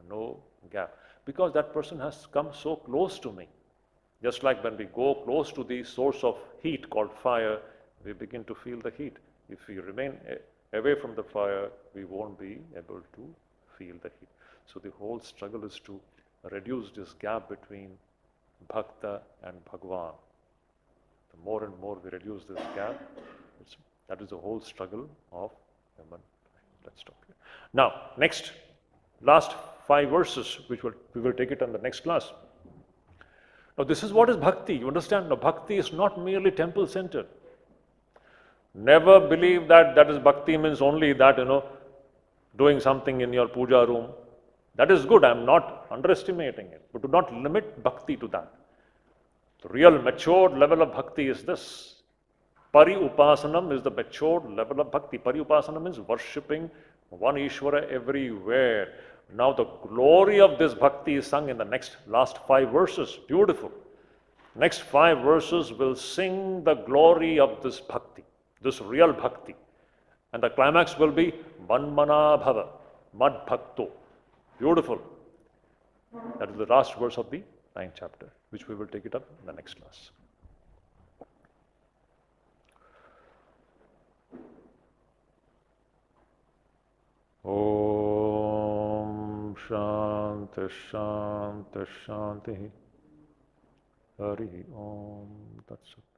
no gap. Because that person has come so close to me. Just like when we go close to the source of heat called fire, we begin to feel the heat. If we remain away from the fire, we won't be able to feel the heat. So the whole struggle is to reduce this gap between Bhakta and Bhagwan. The more and more we reduce this gap, that is the whole struggle of human. Let's stop here. Now, next, last 5 verses, which we will take it on the next class. Now, this is what is bhakti. You understand? Now, bhakti is not merely temple-centered. Never believe that is bhakti means only that, doing something in your puja room. That is good. I am not underestimating it. But do not limit bhakti to that. The real matured level of bhakti is this. Pari upasanam is the matured level of bhakti. Pari upasanam means worshipping one Ishvara everywhere. Now the glory of this bhakti is sung in the last 5 verses. Beautiful. Next 5 verses will sing the glory of this bhakti, this real bhakti. And the climax will be Manmana Bhava, Mad Bhakto. Beautiful. That is the last verse of the 9th chapter, which we will take it up in the next class. Om Shanti Shanti Shanti Hari Om Tat Sat.